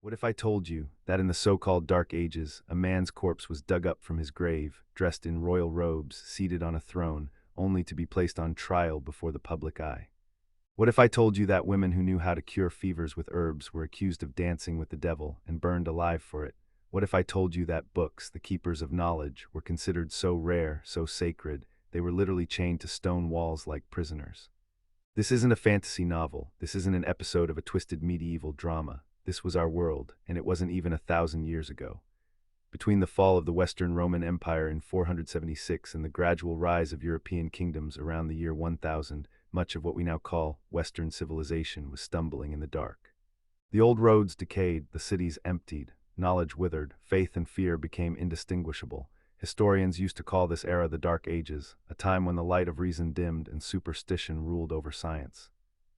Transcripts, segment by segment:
What if I told you that in the so-called Dark Ages, a man's corpse was dug up from his grave, dressed in royal robes, seated on a throne, only to be placed on trial before the public eye? What if I told you that women who knew how to cure fevers with herbs were accused of dancing with the devil and burned alive for it? What if I told you that books, the keepers of knowledge, were considered so rare, so sacred, they were literally chained to stone walls like prisoners? This isn't a fantasy novel. This isn't an episode of a twisted medieval drama. This was our world, and it wasn't even 1,000 years ago. Between the fall of the Western Roman Empire in 476 and the gradual rise of European kingdoms around the year 1000, much of what we now call Western civilization was stumbling in the dark. The old roads decayed, the cities emptied, knowledge withered, faith and fear became indistinguishable. Historians used to call this era the Dark Ages, a time when the light of reason dimmed and superstition ruled over science.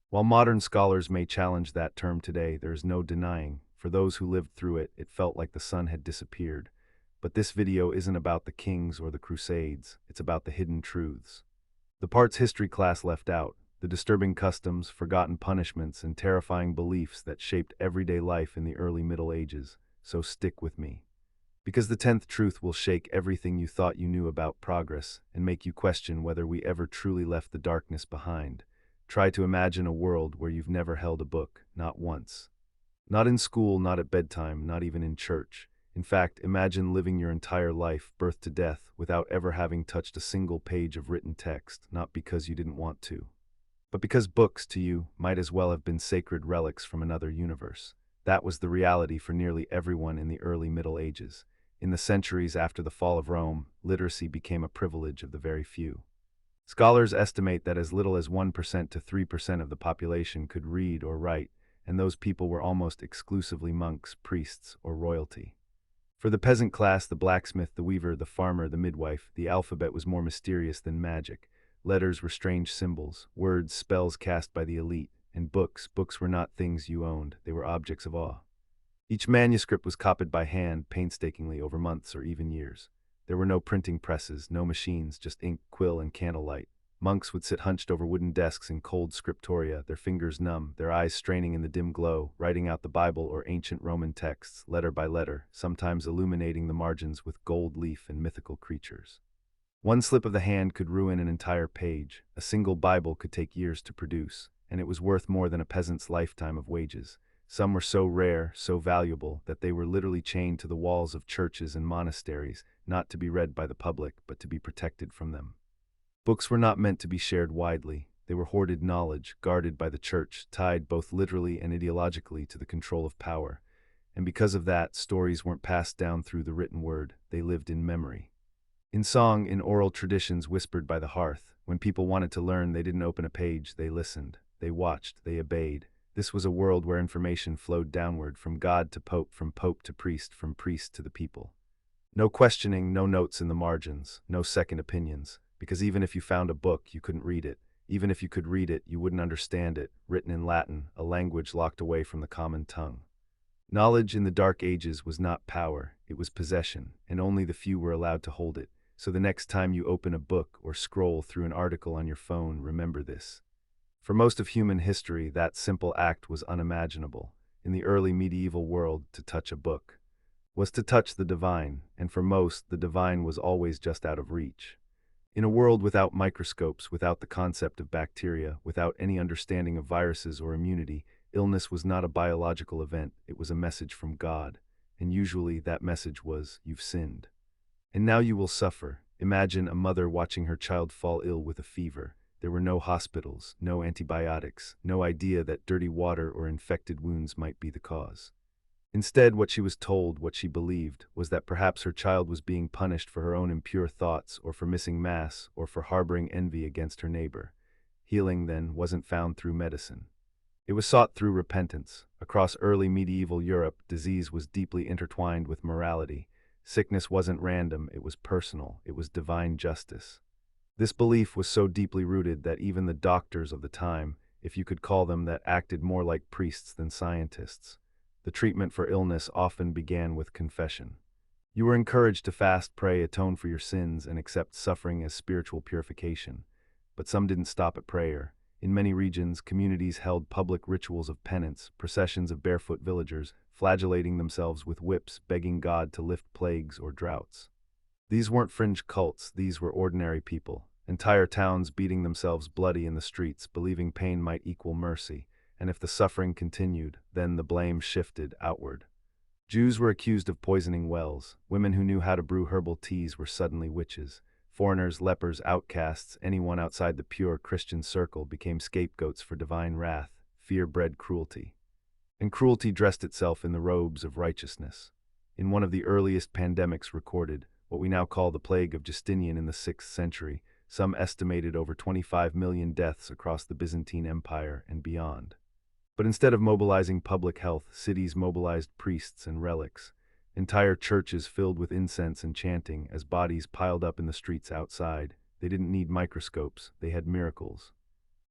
While modern scholars may challenge that term today, there is no denying, for those who lived through it, it felt like the sun had disappeared. But this video isn't about the kings or the crusades, it's about the hidden truths. The parts history class left out, the disturbing customs, forgotten punishments, and terrifying beliefs that shaped everyday life in the early Middle Ages, so stick with me. Because the 10th truth will shake everything you thought you knew about progress and make you question whether we ever truly left the darkness behind. Try to imagine a world where you've never held a book, not once. Not in school, not at bedtime, not even in church. In fact, imagine living your entire life, birth to death, without ever having touched a single page of written text, not because you didn't want to, but because books, to you, might as well have been sacred relics from another universe. That was the reality for nearly everyone in the early Middle Ages. In the centuries after the fall of Rome, literacy became a privilege of the very few. Scholars estimate that as little as 1% to 3% of the population could read or write, and those people were almost exclusively monks, priests, or royalty. For the peasant class, the blacksmith, the weaver, the farmer, the midwife, the alphabet was more mysterious than magic. Letters were strange symbols, words, spells cast by the elite, and books were not things you owned, they were objects of awe. Each manuscript was copied by hand, painstakingly over months or even years. There were no printing presses, no machines, just ink, quill, and candlelight. Monks would sit hunched over wooden desks in cold scriptoria, their fingers numb, their eyes straining in the dim glow, writing out the Bible or ancient Roman texts, letter by letter, sometimes illuminating the margins with gold leaf and mythical creatures. One slip of the hand could ruin an entire page. A single Bible could take years to produce, and it was worth more than a peasant's lifetime of wages. Some were so rare, so valuable, that they were literally chained to the walls of churches and monasteries, not to be read by the public, but to be protected from them. Books were not meant to be shared widely. They were hoarded knowledge, guarded by the church, tied both literally and ideologically to the control of power. And because of that, stories weren't passed down through the written word, they lived in memory. In song, in oral traditions whispered by the hearth, when people wanted to learn, they didn't open a page, they listened, they watched, they obeyed. This was a world where information flowed downward, from God to pope, from pope to priest, from priest to the people. No questioning, no notes in the margins, no second opinions, because even if you found a book, you couldn't read it. Even if you could read it, you wouldn't understand it, written in Latin, a language locked away from the common tongue. Knowledge in the Dark Ages was not power, it was possession, and only the few were allowed to hold it. So the next time you open a book or scroll through an article on your phone, remember this. For most of human history, that simple act was unimaginable. In the early medieval world, to touch a book was to touch the divine, and for most, the divine was always just out of reach. In a world without microscopes, without the concept of bacteria, without any understanding of viruses or immunity, illness was not a biological event, it was a message from God. And usually that message was, you've sinned. And now you will suffer. Imagine a mother watching her child fall ill with a fever. There were no hospitals, no antibiotics, no idea that dirty water or infected wounds might be the cause. Instead, what she was told, what she believed, was that perhaps her child was being punished for her own impure thoughts, or for missing mass, or for harboring envy against her neighbor. Healing, then, wasn't found through medicine. It was sought through repentance. Across early medieval Europe, disease was deeply intertwined with morality. Sickness wasn't random, it was personal, it was divine justice. This belief was so deeply rooted that even the doctors of the time, if you could call them that, acted more like priests than scientists. The treatment for illness often began with confession. You were encouraged to fast, pray, atone for your sins, and accept suffering as spiritual purification. But some didn't stop at prayer. In many regions, communities held public rituals of penance, processions of barefoot villagers, flagellating themselves with whips, begging God to lift plagues or droughts. These weren't fringe cults, these were ordinary people. Entire towns beating themselves bloody in the streets, believing pain might equal mercy, and if the suffering continued, then the blame shifted outward. Jews were accused of poisoning wells. Women who knew how to brew herbal teas were suddenly witches. Foreigners, lepers, outcasts, anyone outside the pure Christian circle became scapegoats for divine wrath. Fear bred cruelty. And cruelty dressed itself in the robes of righteousness. In one of the earliest pandemics recorded, what we now call the plague of Justinian in the 6th century, some estimated over 25 million deaths across the Byzantine Empire and beyond. But instead of mobilizing public health, cities mobilized priests and relics. Entire churches filled with incense and chanting as bodies piled up in the streets outside. They didn't need microscopes, they had miracles.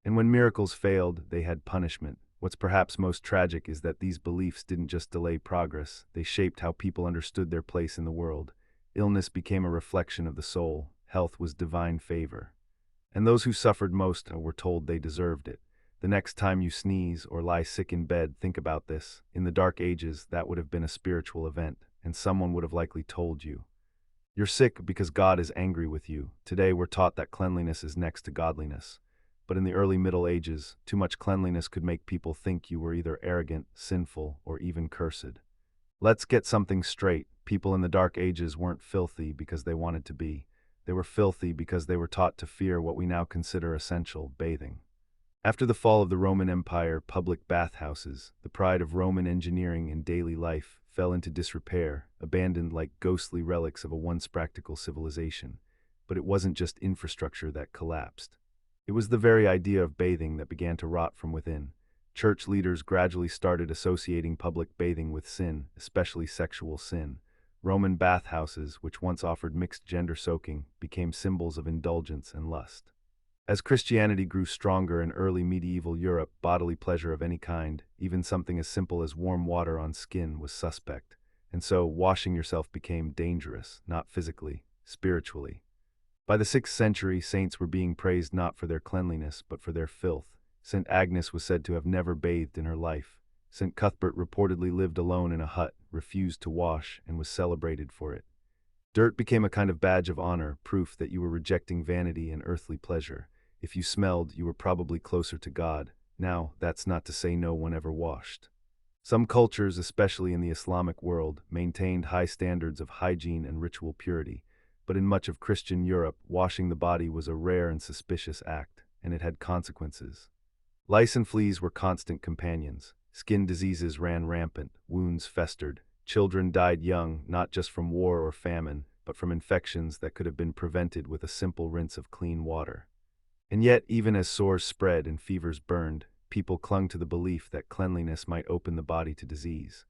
And when miracles failed, they had punishment. What's perhaps most tragic is that these beliefs didn't just delay progress, they shaped how people understood their place in the world. Illness became a reflection of the soul, health was divine favor. And those who suffered most were told they deserved it. The next time you sneeze or lie sick in bed, think about this. In the Dark Ages, that would have been a spiritual event, and someone would have likely told you. You're sick because God is angry with you. Today we're taught that cleanliness is next to godliness. But in the early Middle Ages, too much cleanliness could make people think you were either arrogant, sinful, or even cursed. Let's get something straight. People in the Dark Ages weren't filthy because they wanted to be. They were filthy because they were taught to fear what we now consider essential, bathing. After the fall of the Roman Empire, public bathhouses, the pride of Roman engineering and daily life, fell into disrepair, abandoned like ghostly relics of a once practical civilization. But it wasn't just infrastructure that collapsed. It was the very idea of bathing that began to rot from within. Church leaders gradually started associating public bathing with sin, especially sexual sin. Roman bathhouses, which once offered mixed-gender soaking, became symbols of indulgence and lust. As Christianity grew stronger in early medieval Europe, bodily pleasure of any kind, even something as simple as warm water on skin, was suspect. And so, washing yourself became dangerous, not physically, spiritually. By the 6th century, saints were being praised not for their cleanliness, but for their filth. St. Agnes was said to have never bathed in her life. St. Cuthbert reportedly lived alone in a hut, refused to wash, and was celebrated for it. Dirt became a kind of badge of honor, proof that you were rejecting vanity and earthly pleasure. If you smelled, you were probably closer to God. Now, that's not to say no one ever washed. Some cultures, especially in the Islamic world, maintained high standards of hygiene and ritual purity. But in much of Christian Europe, washing the body was a rare and suspicious act, and it had consequences. Lice and fleas were constant companions. Skin diseases ran rampant, wounds festered. Children died young, not just from war or famine, but from infections that could have been prevented with a simple rinse of clean water. And yet, even as sores spread and fevers burned, people clung to the belief that cleanliness might open the body to disease.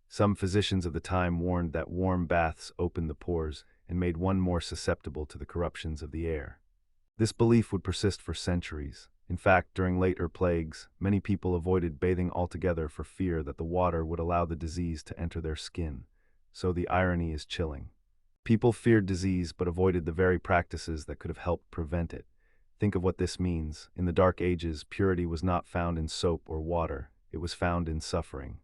Some physicians of the time warned that warm baths opened the pores and made one more susceptible to the corruptions of the air. This belief would persist for centuries. In fact, during later plagues, many people avoided bathing altogether for fear that the water would allow the disease to enter their skin. So the irony is chilling. People feared disease but avoided the very practices that could have helped prevent it. Think of what this means. In the Dark Ages, purity was not found in soap or water. It was found in suffering.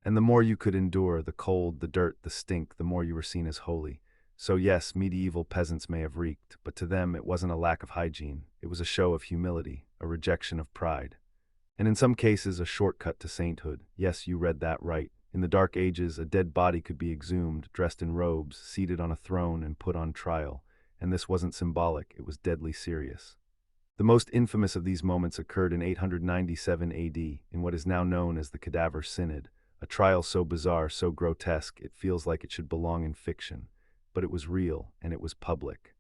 And the more you could endure, the cold, the dirt, the stink, the more you were seen as holy. So yes, medieval peasants may have reeked, but to them it wasn't a lack of hygiene. It was a show of humility, a rejection of pride. And in some cases, a shortcut to sainthood. Yes, you read that right. In the Dark Ages, a dead body could be exhumed, dressed in robes, seated on a throne, and put on trial. And this wasn't symbolic, it was deadly serious. The most infamous of these moments occurred in 897 AD, in what is now known as the Cadaver Synod, a trial so bizarre, so grotesque, it feels like it should belong in fiction. But it was real, and it was public.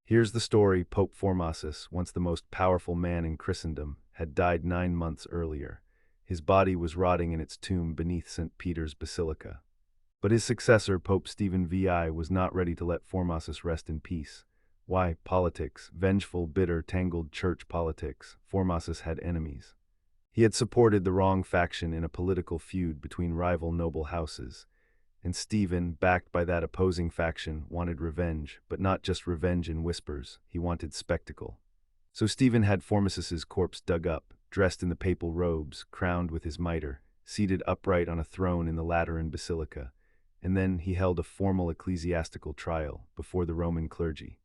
Here's the story. Pope Formosus, once the most powerful man in Christendom, had died 9 months earlier. His body was rotting in its tomb beneath St. Peter's Basilica. But his successor, Pope Stephen VI, was not ready to let Formosus rest in peace. Why? Politics. Vengeful, bitter, tangled church politics. Formosus had enemies. He had supported the wrong faction in a political feud between rival noble houses. And Stephen, backed by that opposing faction, wanted revenge, but not just revenge in whispers. He wanted spectacle. So Stephen had Formosus's corpse dug up, dressed in the papal robes, crowned with his mitre, seated upright on a throne in the Lateran Basilica, and then he held a formal ecclesiastical trial before the Roman clergy.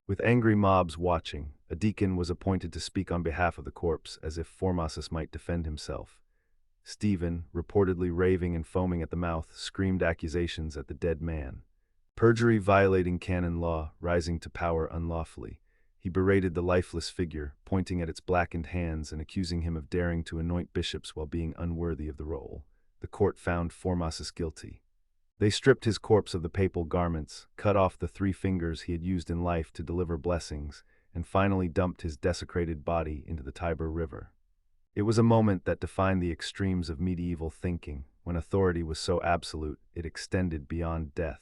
With angry mobs watching, a deacon was appointed to speak on behalf of the corpse as if Formosus might defend himself. Stephen, reportedly raving and foaming at the mouth, screamed accusations at the dead man. Perjury violating canon law, rising to power unlawfully. He berated the lifeless figure, pointing at its blackened hands and accusing him of daring to anoint bishops while being unworthy of the role. The court found Formosus guilty. They stripped his corpse of the papal garments, cut off the 3 fingers he had used in life to deliver blessings, and finally dumped his desecrated body into the Tiber River. It was a moment that defined the extremes of medieval thinking, when authority was so absolute it extended beyond death,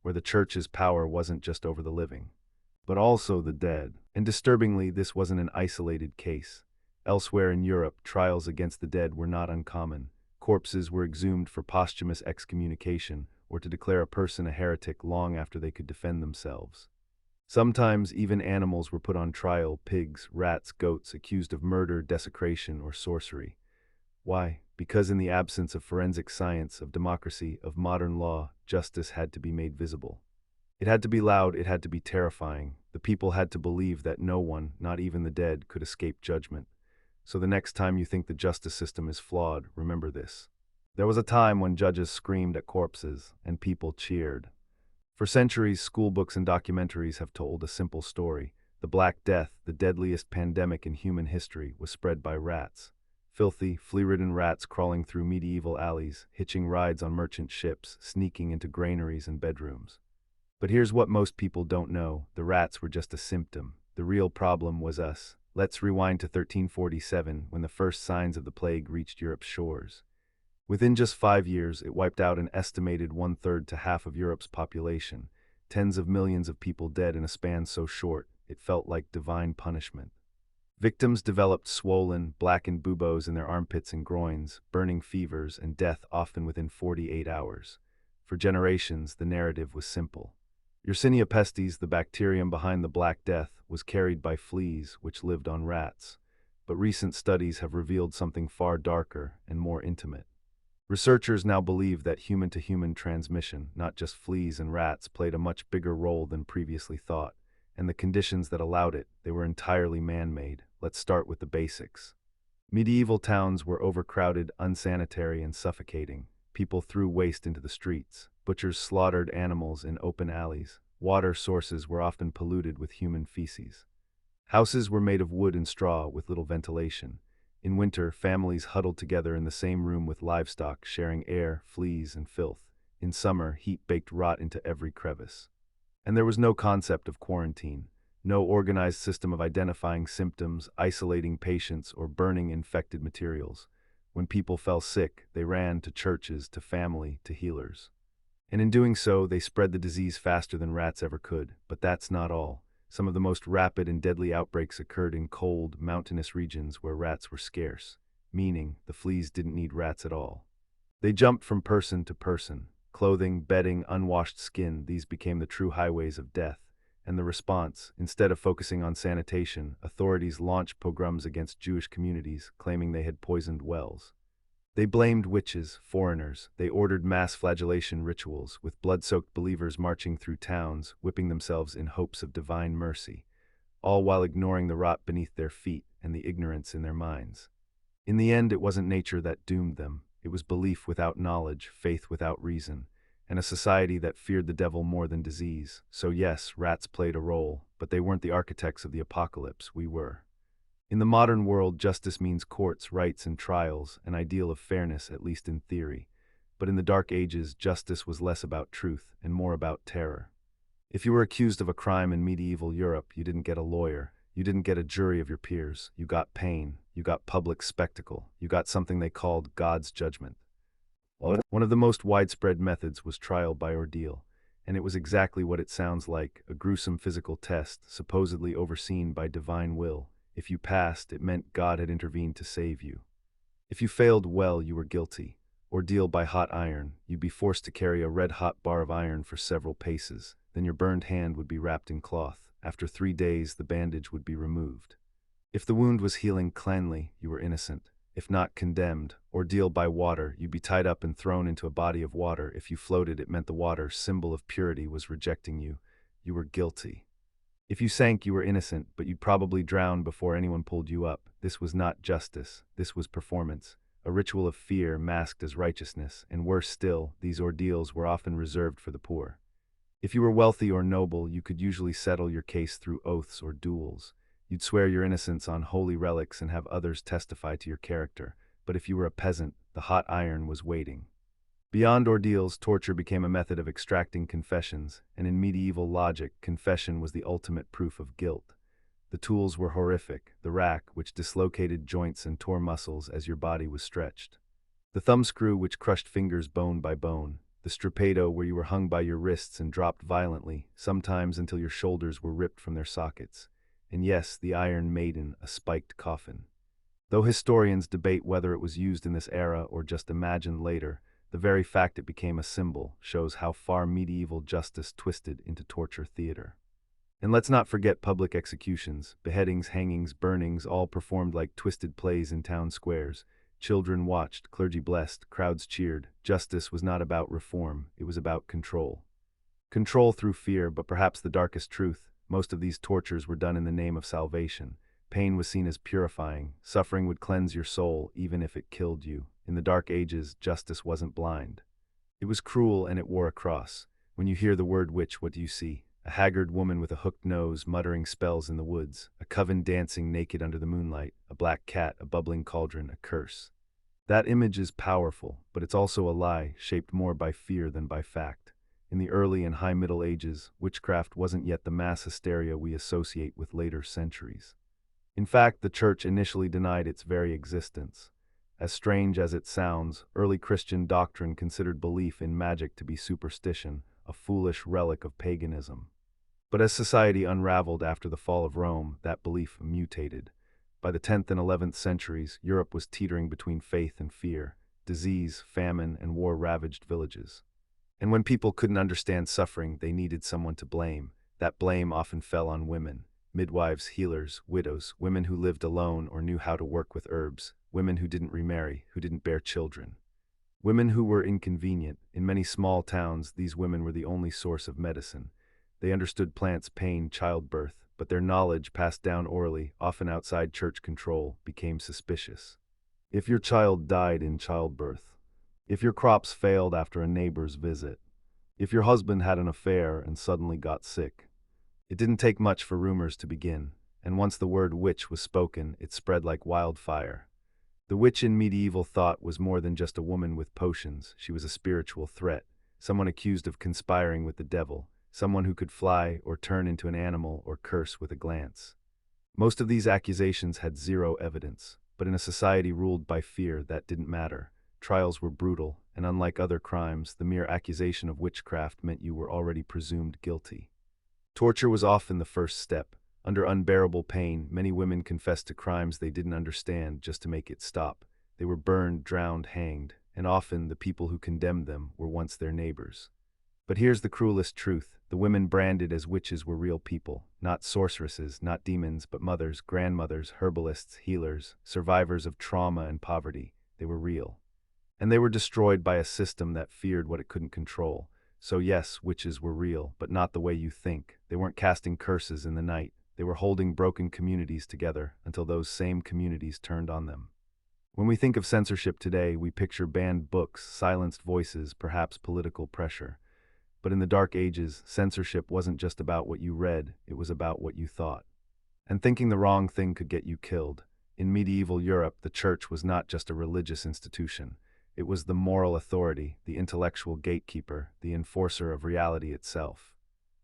where the church's power wasn't just over the living, but also the dead. And disturbingly, this wasn't an isolated case. Elsewhere in Europe, trials against the dead were not uncommon. Corpses were exhumed for posthumous excommunication, or to declare a person a heretic long after they could defend themselves. Sometimes even animals were put on trial: pigs, rats, goats, accused of murder, desecration, or sorcery. Why? Because in the absence of forensic science, of democracy, of modern law, justice had to be made visible. It had to be loud, it had to be terrifying. The people had to believe that no one, not even the dead, could escape judgment. So the next time you think the justice system is flawed, remember this. There was a time when judges screamed at corpses, and people cheered. For centuries, school books and documentaries have told a simple story. The Black Death, the deadliest pandemic in human history, was spread by rats. Filthy, flea-ridden rats crawling through medieval alleys, hitching rides on merchant ships, sneaking into granaries and bedrooms. But here's what most people don't know: the rats were just a symptom. The real problem was us. Let's rewind to 1347, when the first signs of the plague reached Europe's shores. Within just 5 years, it wiped out an estimated 1/3 to half of Europe's population. Tens of millions of people dead in a span so short, it felt like divine punishment. Victims developed swollen, blackened buboes in their armpits and groins, burning fevers, and death often within 48 hours. For generations, the narrative was simple. Yersinia pestis, the bacterium behind the Black Death, was carried by fleas, which lived on rats. But recent studies have revealed something far darker and more intimate. Researchers now believe that human-to-human transmission, not just fleas and rats, played a much bigger role than previously thought. And the conditions that allowed it, they were entirely man-made. Let's start with the basics. Medieval towns were overcrowded, unsanitary, and suffocating. People threw waste into the streets. Butchers slaughtered animals in open alleys. Water sources were often polluted with human feces. Houses were made of wood and straw with little ventilation. In winter, families huddled together in the same room with livestock, sharing air, fleas, and filth. In summer, heat baked rot into every crevice. And there was no concept of quarantine, no organized system of identifying symptoms, isolating patients, or burning infected materials. When people fell sick, they ran to churches, to family, to healers. And in doing so, they spread the disease faster than rats ever could. But that's not all. Some of the most rapid and deadly outbreaks occurred in cold, mountainous regions where rats were scarce, meaning the fleas didn't need rats at all. They jumped from person to person. Clothing, bedding, unwashed skin, these became the true highways of death. And the response: instead of focusing on sanitation, authorities launched pogroms against Jewish communities, claiming they had poisoned wells. They blamed witches, foreigners. They ordered mass flagellation rituals, with blood-soaked believers marching through towns, whipping themselves in hopes of divine mercy, all while ignoring the rot beneath their feet and the ignorance in their minds. In the end, it wasn't nature that doomed them. It was belief without knowledge, faith without reason, and a society that feared the devil more than disease. So yes, rats played a role, but they weren't the architects of the apocalypse. We were. In the modern world, justice means courts, rights, and trials, an ideal of fairness, at least in theory. But in the Dark Ages, justice was less about truth and more about terror. If you were accused of a crime in medieval Europe, you didn't get a lawyer. You didn't get a jury of your peers. You got pain. You got public spectacle. You got something they called God's judgment. One of the most widespread methods was trial by ordeal, and it was exactly what it sounds like: a gruesome physical test, supposedly overseen by divine will. If you passed, it meant God had intervened to save you. If you failed, well, you were guilty. Ordeal by hot iron: you'd be forced to carry a red-hot bar of iron for several paces. Then your burned hand would be wrapped in cloth. After 3 days, the bandage would be removed. If the wound was healing cleanly, you were innocent. if not condemned. Ordeal by water, you'd be tied up and thrown into a body of water. If you floated, it meant the water, symbol of purity, was rejecting you. You were guilty. If you sank, you were innocent, but you'd probably drown before anyone pulled you up. This was not justice. This was performance, a ritual of fear masked as righteousness, and worse still, these ordeals were often reserved for the poor. If you were wealthy or noble, you could usually settle your case through oaths or duels. You'd swear your innocence on holy relics and have others testify to your character. But if you were a peasant, the hot iron was waiting. Beyond ordeals, torture became a method of extracting confessions, and in medieval logic, confession was the ultimate proof of guilt. The tools were horrific: the rack, which dislocated joints and tore muscles as your body was stretched; the thumbscrew, which crushed fingers bone by bone; the strupado, where you were hung by your wrists and dropped violently, sometimes until your shoulders were ripped from their sockets; and yes, the Iron Maiden, a spiked coffin. Though historians debate whether it was used in this era or just imagined later, the very fact it became a symbol shows how far medieval justice twisted into torture theater. And let's not forget public executions, beheadings, hangings, burnings, all performed like twisted plays in town squares. Children watched, clergy blessed, crowds cheered. Justice was not about reform, it was about control. Control through fear, but perhaps the darkest truth: most of these tortures were done in the name of salvation. Pain was seen as purifying. Suffering would cleanse your soul, even if it killed you. In the Dark Ages, justice wasn't blind. It was cruel, and it wore a cross. When you hear the word witch, what do you see? A haggard woman with a hooked nose, muttering spells in the woods. A coven dancing naked under the moonlight. A black cat, a bubbling cauldron, a curse. That image is powerful, but it's also a lie, shaped more by fear than by fact. In the early and high Middle Ages, witchcraft wasn't yet the mass hysteria we associate with later centuries. In fact, the Church initially denied its very existence. As strange as it sounds, early Christian doctrine considered belief in magic to be superstition, a foolish relic of paganism. But as society unraveled after the fall of Rome, that belief mutated. By the 10th and 11th centuries, Europe was teetering between faith and fear. Disease, famine, and war ravaged villages. And when people couldn't understand suffering, they needed someone to blame. That blame often fell on women. Midwives, healers, widows, women who lived alone or knew how to work with herbs, women who didn't remarry, who didn't bear children. Women who were inconvenient. In many small towns, these women were the only source of medicine. They understood plants, pain, childbirth, but their knowledge, passed down orally, often outside church control, became suspicious. If your child died in childbirth, if your crops failed after a neighbor's visit, if your husband had an affair and suddenly got sick, it didn't take much for rumors to begin, and once the word witch was spoken, it spread like wildfire. The witch in medieval thought was more than just a woman with potions. She was a spiritual threat, someone accused of conspiring with the devil, someone who could fly or turn into an animal or curse with a glance. Most of these accusations had zero evidence, but in a society ruled by fear, that didn't matter. Trials were brutal, and unlike other crimes, the mere accusation of witchcraft meant you were already presumed guilty. Torture was often the first step. Under unbearable pain, many women confessed to crimes they didn't understand just to make it stop. They were burned, drowned, hanged, and often the people who condemned them were once their neighbors. But here's the cruelest truth: the women branded as witches were real people, not sorceresses, not demons, but mothers, grandmothers, herbalists, healers, survivors of trauma and poverty. They were real. And they were destroyed by a system that feared what it couldn't control. So yes, witches were real, but not the way you think. They weren't casting curses in the night. They were holding broken communities together until those same communities turned on them. When we think of censorship today, we picture banned books, silenced voices, perhaps political pressure. But in the Dark Ages, censorship wasn't just about what you read, it was about what you thought. And thinking the wrong thing could get you killed. In medieval Europe, the church was not just a religious institution. It was the moral authority, the intellectual gatekeeper, the enforcer of reality itself.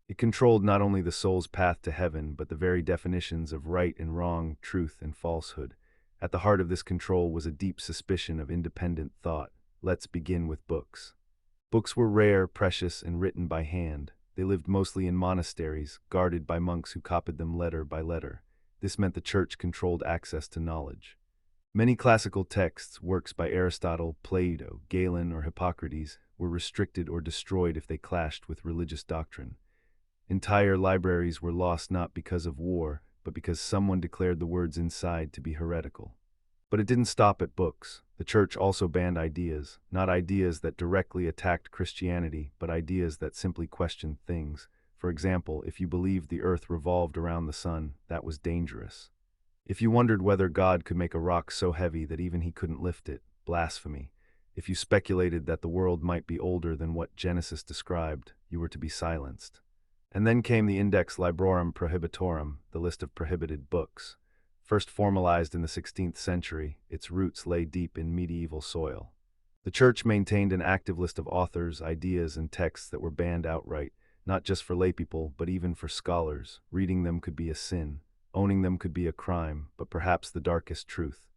It controlled not only the soul's path to heaven, but the very definitions of right and wrong, truth and falsehood. At the heart of this control was a deep suspicion of independent thought. Let's begin with books. Books were rare, precious, and written by hand. They lived mostly in monasteries, guarded by monks who copied them letter by letter. This meant the church controlled access to knowledge. Many classical texts, works by Aristotle, Plato, Galen, or Hippocrates, were restricted or destroyed if they clashed with religious doctrine. Entire libraries were lost not because of war, but because someone declared the words inside to be heretical. But it didn't stop at books. The church also banned ideas, not ideas that directly attacked Christianity, but ideas that simply questioned things. For example, if you believed the earth revolved around the sun, that was dangerous. If you wondered whether God could make a rock so heavy that even he couldn't lift it, blasphemy. If you speculated that the world might be older than what Genesis described, you were to be silenced. And then came the Index Librorum Prohibitorum, the list of prohibited books. First formalized in the 16th century, its roots lay deep in medieval soil. The church maintained an active list of authors, ideas, and texts that were banned outright, not just for laypeople, but even for scholars. Reading them could be a sin, owning them could be a crime, but perhaps the darkest truth.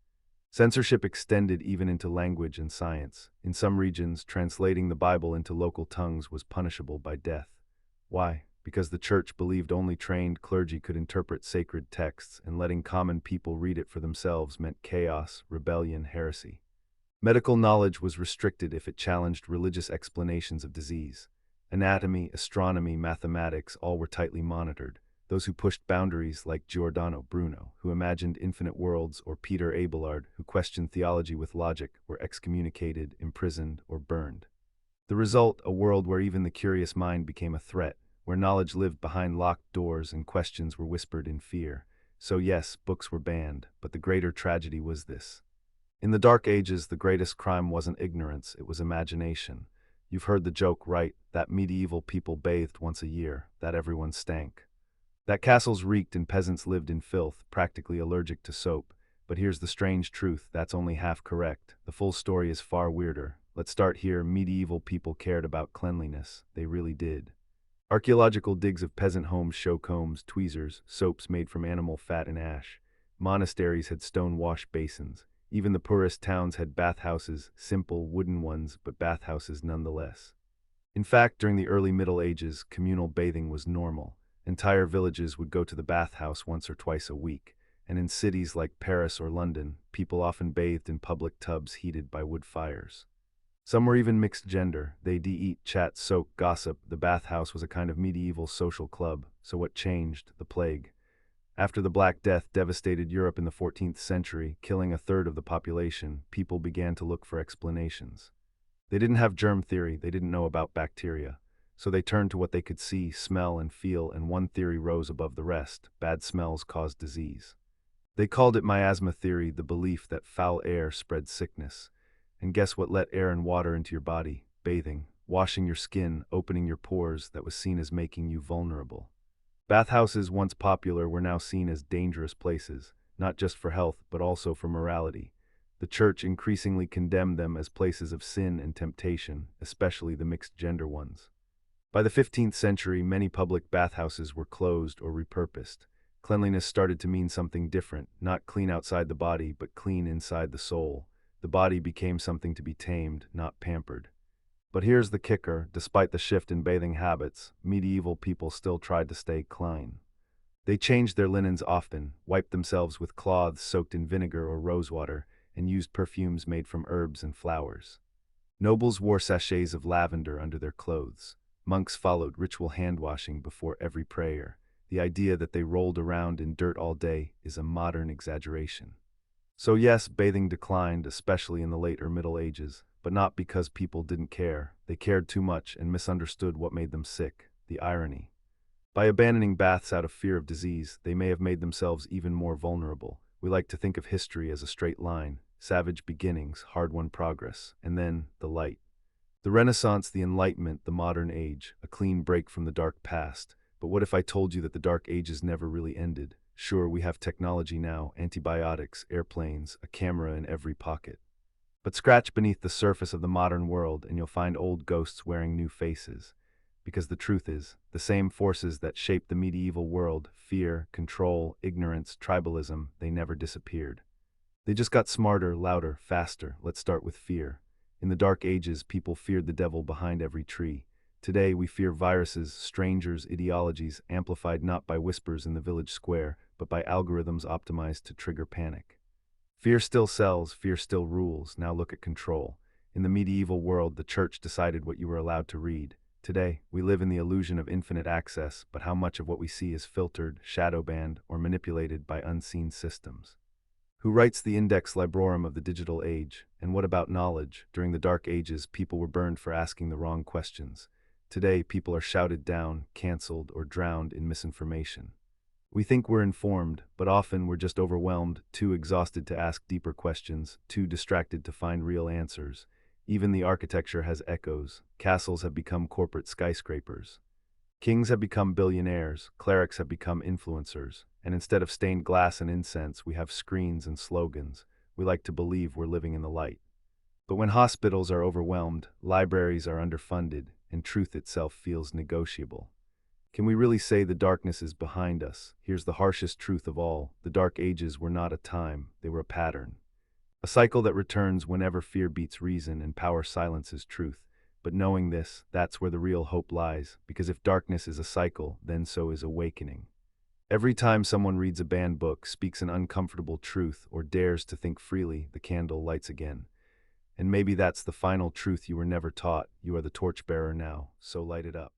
Censorship extended even into language and science. In some regions, translating the Bible into local tongues was punishable by death. Why? Because the church believed only trained clergy could interpret sacred texts, and letting common people read it for themselves meant chaos, rebellion, heresy. Medical knowledge was restricted if it challenged religious explanations of disease. Anatomy, astronomy, mathematics, all were tightly monitored. Those who pushed boundaries, like Giordano Bruno, who imagined infinite worlds, or Peter Abelard, who questioned theology with logic, were excommunicated, imprisoned, or burned. The result, a world where even the curious mind became a threat, where knowledge lived behind locked doors and questions were whispered in fear. So yes, books were banned, but the greater tragedy was this. In the Dark Ages, the greatest crime wasn't ignorance, it was imagination. You've heard the joke, right? That medieval people bathed once a year, that everyone stank. That castles reeked and peasants lived in filth, practically allergic to soap. But here's the strange truth, that's only half correct. The full story is far weirder. Let's start here. Medieval people cared about cleanliness. They really did. Archaeological digs of peasant homes show combs, tweezers, soaps made from animal fat and ash. Monasteries had stone wash basins. Even the poorest towns had bathhouses, simple, wooden ones, but bathhouses nonetheless. In fact, during the early Middle Ages, communal bathing was normal. Entire villages would go to the bathhouse once or twice a week, and in cities like Paris or London, people often bathed in public tubs heated by wood fires. Some were even mixed gender. They'd eat, chat, soak, gossip. The bathhouse was a kind of medieval social club. So what changed? The plague. After the Black Death devastated Europe in the 14th century, killing a third of the population, people began to look for explanations. They didn't have germ theory, they didn't know about bacteria. So they turned to what they could see, smell, and feel, and one theory rose above the rest: bad smells caused disease. They called it miasma theory, the belief that foul air spread sickness. And guess what let air and water into your body? Bathing, washing your skin, opening your pores, that was seen as making you vulnerable. Bathhouses, once popular, were now seen as dangerous places, not just for health, but also for morality. The church increasingly condemned them as places of sin and temptation, especially the mixed-gender ones. By the 15th century, many public bathhouses were closed or repurposed. Cleanliness started to mean something different, not clean outside the body, but clean inside the soul. The body became something to be tamed, not pampered. But here's the kicker: despite the shift in bathing habits, medieval people still tried to stay clean. They changed their linens often, wiped themselves with cloths soaked in vinegar or rosewater, and used perfumes made from herbs and flowers. Nobles wore sachets of lavender under their clothes. Monks followed ritual hand-washing before every prayer. The idea that they rolled around in dirt all day is a modern exaggeration. So yes, bathing declined, especially in the later Middle Ages, but not because people didn't care. They cared too much and misunderstood what made them sick. The irony. By abandoning baths out of fear of disease, they may have made themselves even more vulnerable. We like to think of history as a straight line: savage beginnings, hard-won progress, and then the light. The Renaissance, the Enlightenment, the modern age, a clean break from the dark past. But what if I told you that the Dark Ages never really ended? Sure, we have technology now, antibiotics, airplanes, a camera in every pocket. But scratch beneath the surface of the modern world and you'll find old ghosts wearing new faces. Because the truth is, the same forces that shaped the medieval world, fear, control, ignorance, tribalism, they never disappeared. They just got smarter, louder, faster. Let's start with fear. In the Dark Ages, people feared the devil behind every tree. Today, we fear viruses, strangers, ideologies, amplified not by whispers in the village square, but by algorithms optimized to trigger panic. Fear still sells, fear still rules. Now look at control. In the medieval world, the church decided what you were allowed to read. Today, we live in the illusion of infinite access, but how much of what we see is filtered, shadow banned, or manipulated by unseen systems? Who writes the Index Librorum of the digital age? And what about knowledge? During the Dark Ages, people were burned for asking the wrong questions. Today, people are shouted down, cancelled, or drowned in misinformation. We think we're informed, but often we're just overwhelmed, too exhausted to ask deeper questions, too distracted to find real answers. Even the architecture has echoes. Castles have become corporate skyscrapers. Kings have become billionaires, clerics have become influencers, and instead of stained glass and incense, we have screens and slogans. We like to believe we're living in the light. But when hospitals are overwhelmed, libraries are underfunded, and truth itself feels negotiable. Can we really say the darkness is behind us? Here's the harshest truth of all. The Dark Ages were not a time, they were a pattern. A cycle that returns whenever fear beats reason and power silences truth. But knowing this, that's where the real hope lies, because if darkness is a cycle, then so is awakening. Every time someone reads a banned book, speaks an uncomfortable truth, or dares to think freely, the candle lights again. And maybe that's the final truth you were never taught. You are the torchbearer now, so light it up.